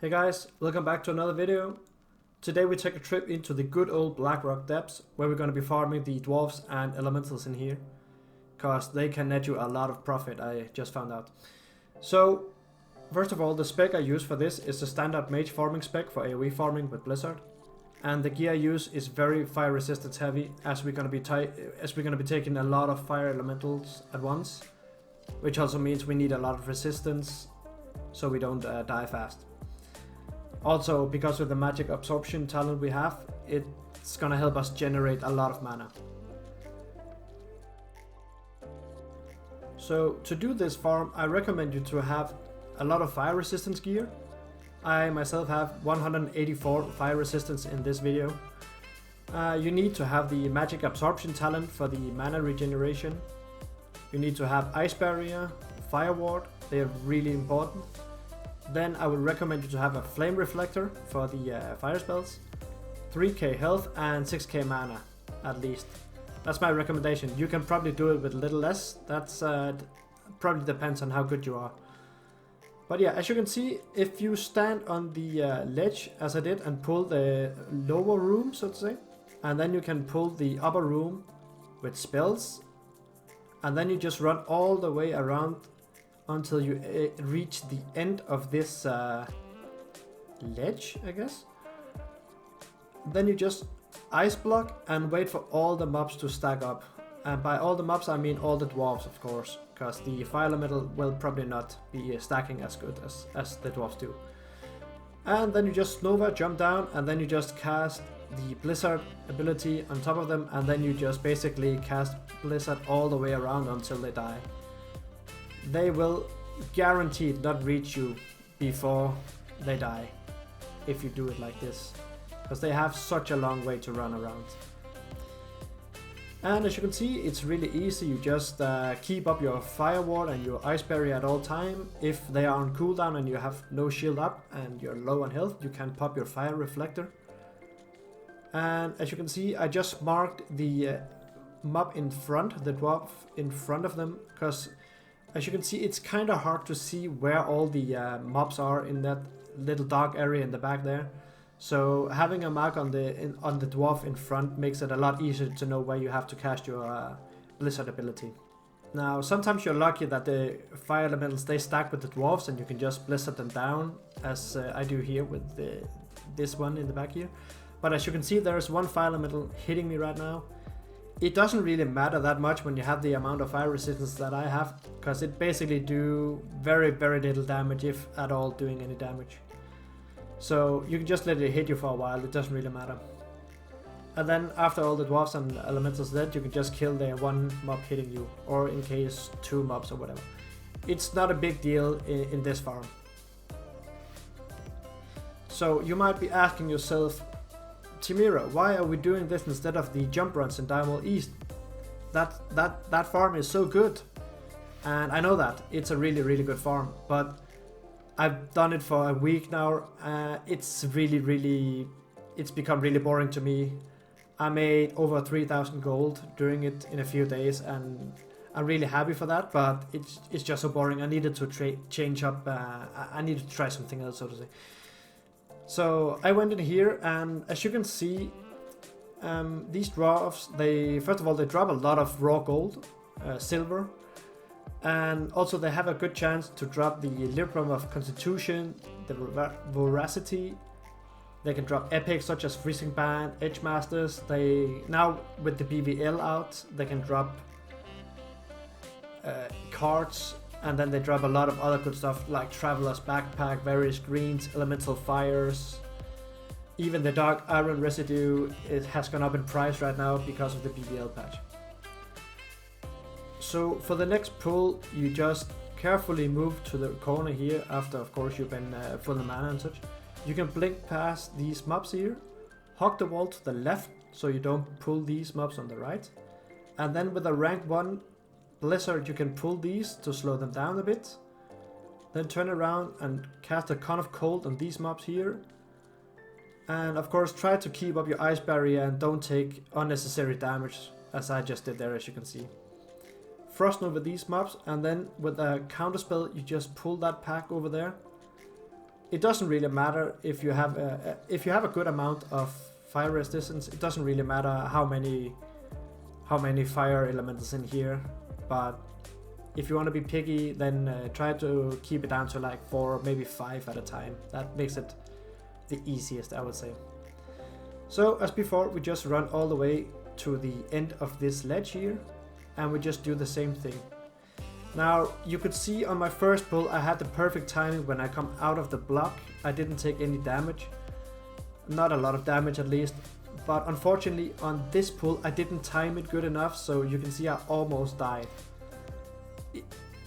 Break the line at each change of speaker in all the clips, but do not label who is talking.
Hey guys, welcome back to another video. Today we take a trip into the good old Blackrock depths, where we're going to be farming the dwarfs and elementals in here, cause they can net you a lot of profit, I just found out. So, first of all, the spec I use for this is the standard mage farming spec for AoE farming with Blizzard. And the gear I use is very fire resistance heavy, as we're going to be taking a lot of fire elementals at once, which also means we need a lot of resistance so we don't die fast. Also, because of the magic absorption talent we have, it's gonna help us generate a lot of mana. So to do this farm, I recommend you to have a lot of fire resistance gear. I myself have 184 fire resistance in this video. You need to have the magic absorption talent for the mana regeneration. You need to have ice barrier, fire ward, they are really important. Then I would recommend you to have a flame reflector for the fire spells, 3k health and 6k mana at least. That's my recommendation. You can probably do it with a little less. That's probably depends on how good you are. But yeah, as you can see, if you stand on the ledge as I did and pull the lower room, so to say, and then you can pull the upper room with spells, and then you just run all the way around until you reach the end of this ledge, I guess. Then you just ice block and wait for all the mobs to stack up. And by all the mobs I mean all the dwarves, of course, because the fire elemental will probably not be stacking as good as the dwarves do. And then you just Nova, jump down, and then you just cast the Blizzard ability on top of them, and then you just basically cast Blizzard all the way around until they die. They will guaranteed not reach you before they die if you do it like this, because they have such a long way to run around. And as you can see, it's really easy. You just keep up your fire ward and your ice barrier at all time. If they are on cooldown and you have no shield up and you're low on health, you can pop your fire reflector. And as you can see, I just marked the mob in front, the dwarf in front of them, because as you can see, it's kind of hard to see where all the mobs are in that little dark area in the back there. So having a mark on the dwarf in front makes it a lot easier to know where you have to cast your Blizzard ability. Now, sometimes you're lucky that the fire elementals stay stacked with the dwarfs and you can just Blizzard them down, as I do here with this one in the back here. But as you can see, there's one fire elemental hitting me right now. It doesn't really matter that much when you have the amount of fire resistance that I have, because it basically do very little damage, if at all doing any damage. So you can just let it hit you for a while, it doesn't really matter. And then after all the dwarfs and elementals dead, you can just kill the one mob hitting you, or in case two mobs or whatever. It's not a big deal in this farm. So you might be asking yourself, Timira, why are we doing this instead of the jump runs in Diamond East? That farm is so good. And I know that, it's a really good farm, but I've done it for a week now. It's become really boring to me. I made over 3,000 gold during it in a few days, and I'm really happy for that, but it's just so boring. I needed to change up, I needed to try something else, so to say. So I went in here, and as you can see, these dwarfs, first of all, they drop a lot of raw gold, silver, and also they have a good chance to drop the Libram of Constitution, the Voracity. They can drop epics such as Freezing Band, Edge Masters. Now with the BVL out, they can drop cards. And then they drop a lot of other good stuff like Traveler's Backpack, various greens, elemental fires. Even the Dark Iron Residue, it has gone up in price right now because of the BBL patch. So for the next pull, you just carefully move to the corner here after, of course, you've been full of mana and such. You can blink past these mobs here, hug the wall to the left so you don't pull these mobs on the right. And then with a rank 1 Blizzard, you can pull these to slow them down a bit. Then turn around and cast a Con of Cold on these mobs here. And of course, try to keep up your ice barrier and don't take unnecessary damage, as I just did there, as you can see. Frost over these mobs, and then with a counter spell, you just pull that pack over there. it doesn't really matter if you have a good amount of fire resistance. It doesn't really matter how many fire elementals in here, but if you want to be picky, then try to keep it down to like 4, maybe 5 at a time. That makes it the easiest, I would say. So as before, we just run all the way to the end of this ledge here, and we just do the same thing. Now you could see on my first pull I had the perfect timing. When I come out of the block, I didn't take any damage, not a lot of damage at least, but unfortunately on this pull I didn't time it good enough, so you can see I almost died.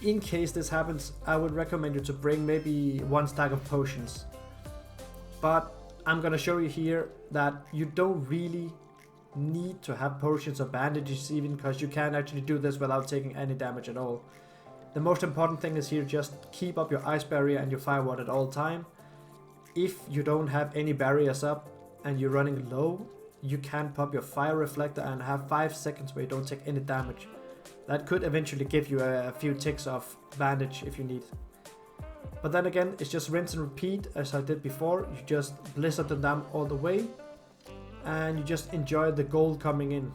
In case this happens, I would recommend you to bring maybe 1 stack of potions, but I'm gonna show you here that you don't really need to have potions or bandages even, because you can actually do this without taking any damage at all. The most important thing is here, just keep up your ice barrier and your fire ward at all time. If you don't have any barriers up and you're running low, you can pop your fire reflector and have 5 seconds where you don't take any damage. That could eventually give you a few ticks of bandage if you need. But then again, it's just rinse and repeat as I did before. You just blizzard them down all the way and you just enjoy the gold coming in.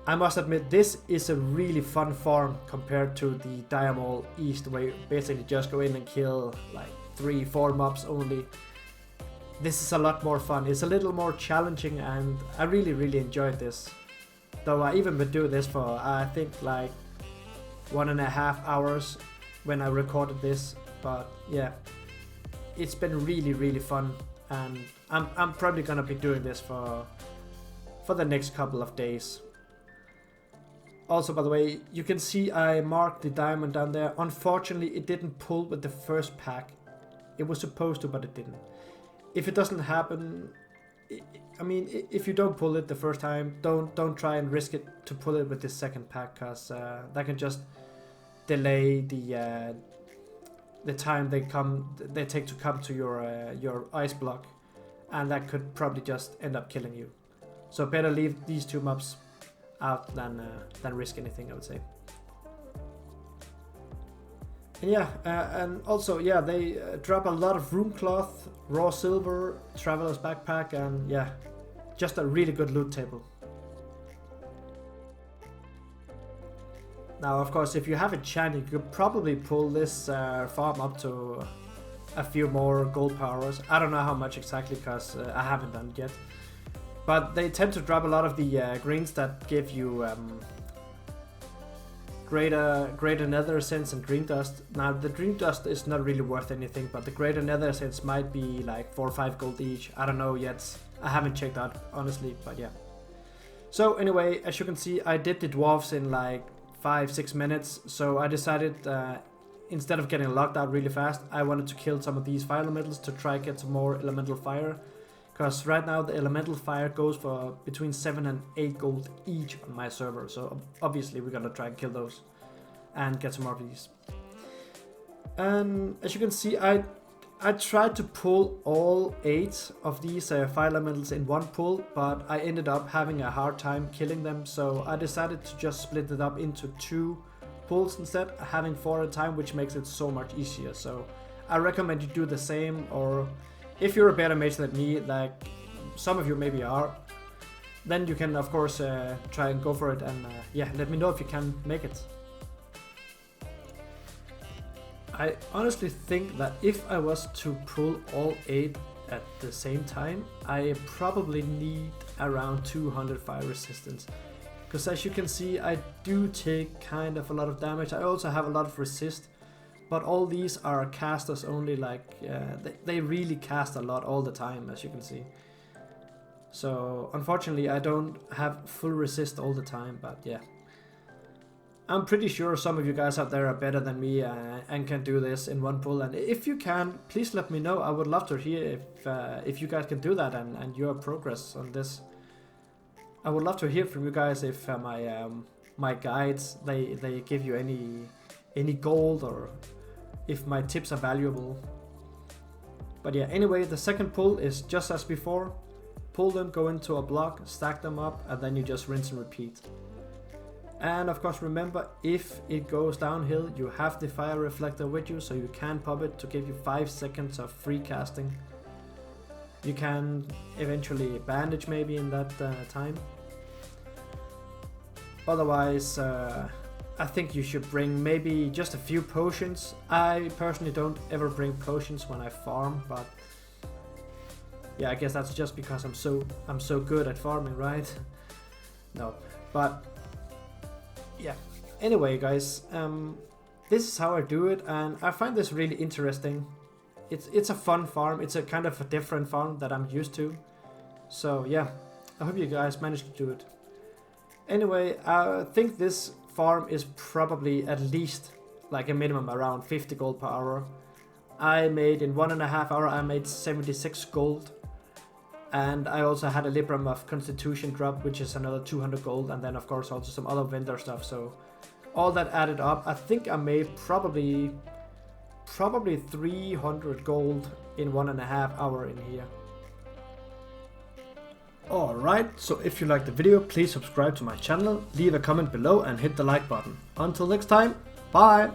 I must admit, this is a really fun farm compared to the Diamol East, where you basically just go in and kill like 3-4 mobs only. This is a lot more fun. It's a little more challenging and I really enjoyed this. Though I even would do this for I think like 1.5 hours when I recorded this. But yeah, it's been really fun, and I'm probably gonna be doing this for the next couple of days. Also, by the way, you can see I marked the diamond down there. Unfortunately, it didn't pull with the first pack. It was supposed to, but it didn't. If it doesn't happen, I mean, if you don't pull it the first time, don't try and risk it to pull it with the second pack, because that can just delay the time they take to come to your ice block, and that could probably just end up killing you. So better leave these 2 mobs out than risk anything, I would say. And yeah, and also yeah, they drop a lot of room cloth, raw silver, traveler's backpack, and yeah, just a really good loot table. Now of course, if you have a chance, you could probably pull this farm up to a few more gold powers. I don't know how much exactly, because I haven't done it yet. But they tend to drop a lot of the greens that give you greater nether essence and green dust. Now the green dust is not really worth anything, but the greater nether essence might be like 4 or 5 gold each. I don't know yet. I haven't checked out honestly, but yeah. So anyway, as you can see, I did the dwarfs in like 5-6 minutes. So I decided instead of getting locked out really fast, I wanted to kill some of these fire elementals to try get some more elemental fire. Because right now the elemental fire goes for between 7 and 8 gold each on my server. So obviously we're gonna try and kill those and get some more of these. And as you can see, I tried to pull all 8 of these fire elementals in one pull, but I ended up having a hard time killing them. So I decided to just split it up into 2 pulls instead, having 4 at a time, which makes it so much easier. So I recommend you do the same, or if you're a better mage than me, like some of you maybe are, then you can of course try and go for it, and yeah, let me know if you can make it. I honestly think that if I was to pull all 8 at the same time, I probably need around 200 fire resistance. Because as you can see, I do take kind of a lot of damage. I also have a lot of resist. But all these are casters only, like they really cast a lot all the time, as you can see. So unfortunately I don't have full resist all the time, but yeah. I'm pretty sure some of you guys out there are better than me and can do this in one pull. And if you can, please let me know. I would love to hear if you guys can do that and your progress on this. I would love to hear from you guys if my guides they give you any gold, or if my tips are valuable. But yeah, anyway, the second pull is just as before. Pull them, go into a block, stack them up, and then you just rinse and repeat. And of course remember, if it goes downhill, you have the fire reflector with you, so you can pop it to give you 5 seconds of free casting. You can eventually bandage maybe in that time. Otherwise, I think you should bring maybe just a few potions. I personally don't ever bring potions when I farm, but yeah, I guess that's just because I'm so good at farming, right? No, but yeah. Anyway, guys, this is how I do it, and I find this really interesting. It's a fun farm. It's a kind of a different farm that I'm used to. So yeah, I hope you guys managed to do it. Anyway, I think this farm is probably at least like a minimum around 50 gold per hour. I made in 1.5 hours, I made 76 gold. And I also had a Libram of Constitution drop, which is another 200 gold. And then of course also some other vendor stuff. So all that added up, I think I made probably 300 gold in 1.5 hours in here. Alright, so if you liked the video, please subscribe to my channel, leave a comment below and hit the like button. Until next time, bye!